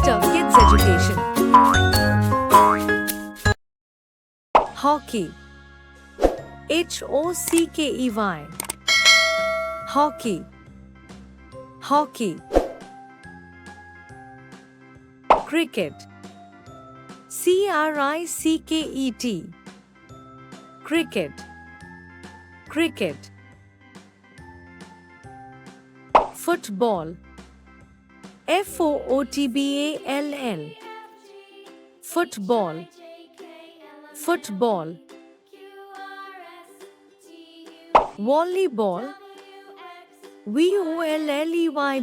foster kids' education. Hockey. Hockey. Hockey. Hockey. Cricket. Cricket. Cricket. Cricket. Football. Football. Football. Football. Volleyball. Volleyball.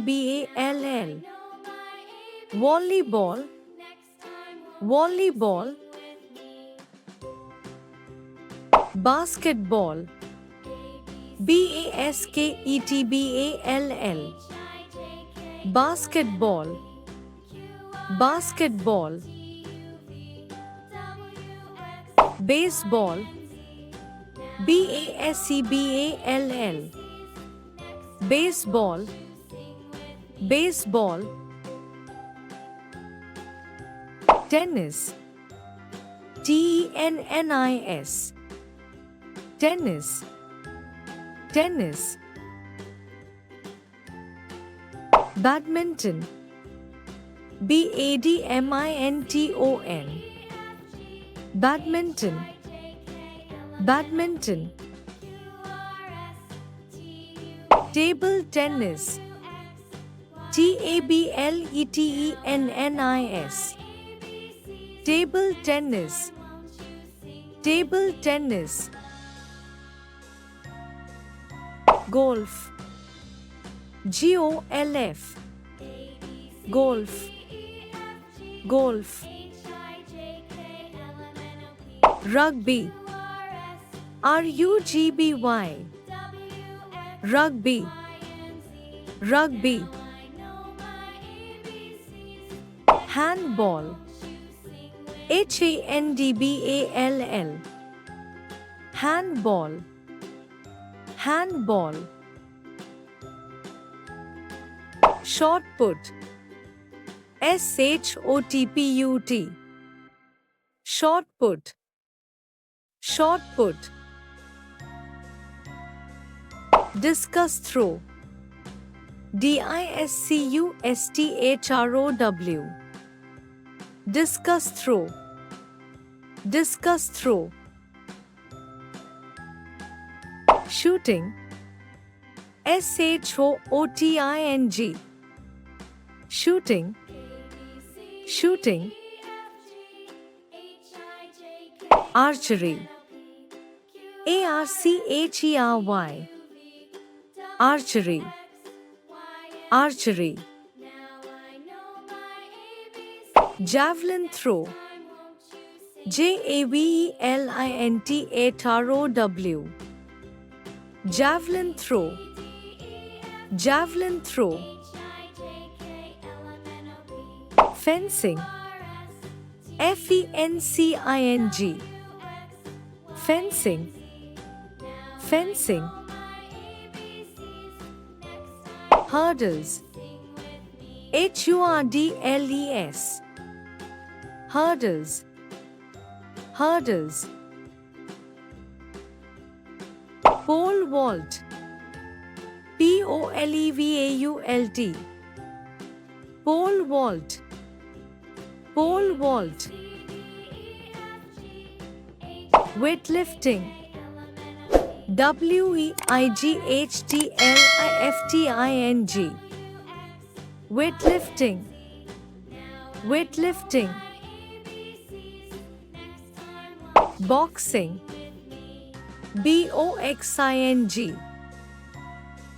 Volleyball. Volleyball. Basketball. Basketball. Basketball. Basketball. Baseball. Baseball. Baseball. Baseball. Tennis. Tennis. Tennis. Tennis. Badminton. Badminton. Badminton. Badminton. Table tennis. Tabletennis. Table tennis. Table tennis. Golf. Golf. Golf. Golf. Rugby. Rugby. Rugby. Rugby. Handball. Handball. Handball. Handball. Shot put. Shot. Shot put. Shot put. Discus throw. Discus throw. Discus throw. Discus throw. Shooting. Shooting. Shooting. Shooting. Archery. Archery. Archery. Archery. Javelin throw. Javelin throw. Javelin throw. Javelin throw. Fencing. Fencing. Fencing. Fencing. Hurdles. Hurdles. Hurdles. Hurdles. Pole vault. Polevault. Pole vault. Pole vault. Weightlifting. Weightlifting. Weightlifting. Weightlifting. Boxing.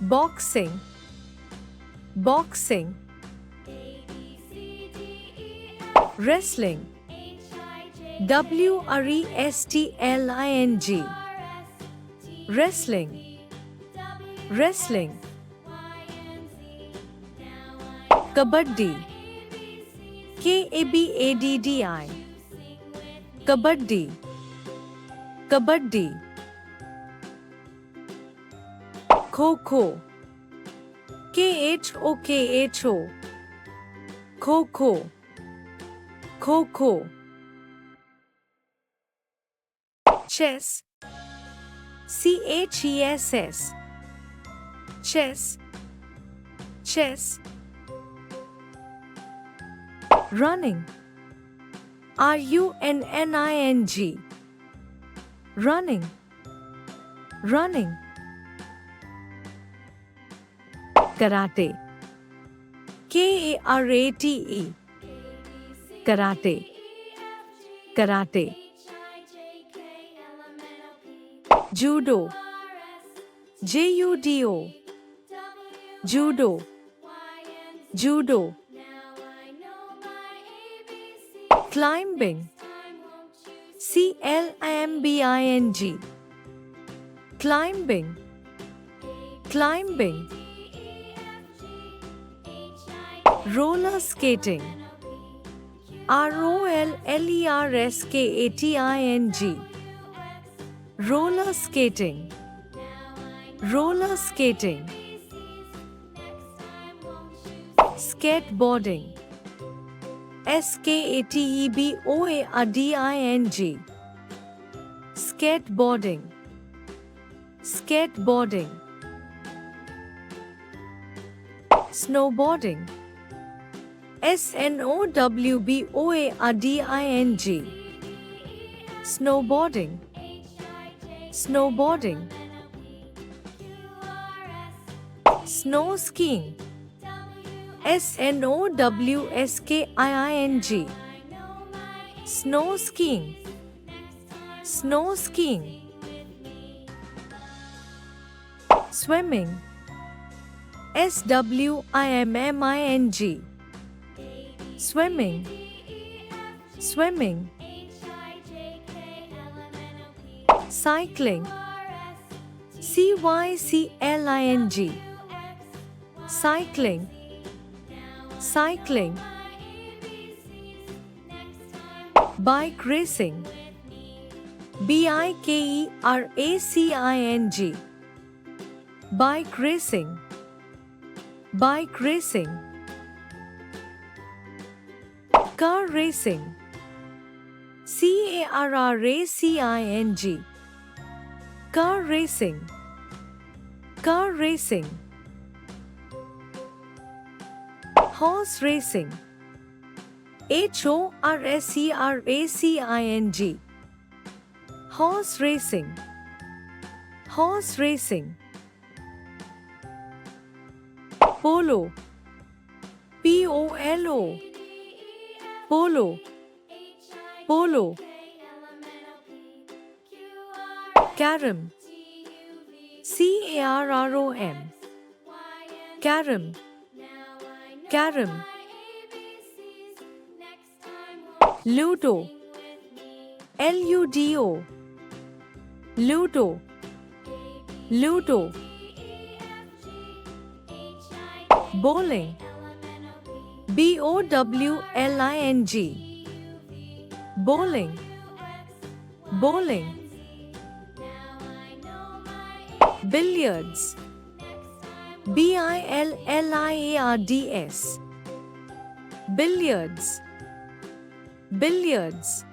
Boxing. Boxing. Boxing. Wrestling. Wrestling. Wrestling. Wrestling. Kabaddi. Kabaddi. Kabaddi. Kabaddi. Kho Kho. Kho. Kho Kho. Kho Kho. Chess. CHESS. Chess. Chess. Running. RUNNING. Running. Running. Karate. KARATE. Karate. Karate. Judo. JUDO. Judo. Judo. Climbing. CLIMBING. Climbing. Climbing. Roller skating. ROLLERSKATING. Roller skating. Roller skating. Skateboarding. SKATEBOARDING. Skateboarding. Skateboarding. Snowboarding. SNOWBOARDING. Snowboarding. Snowboarding. Snow skiing. SNOWSKIING. Snow skiing. Snow skiing. Swimming. SWIMMING. Swimming. Swimming. Cycling. CYCLING. Cycling. Cycling. Bike racing. BIKERACING. Bike racing. Bike racing. Car racing. CARRACING. Car racing. Car racing. Horse racing. HORSERACING. Horse racing. Horse racing. Polo. POLO. Polo. Polo. Carrom. CARROM. Carrom. Carrom. Ludo. LUDO. Ludo. Ludo. Bowling. BOWLING. Bowling. Bowling. Billiards. BILLIARDS. Billiards. Billiards.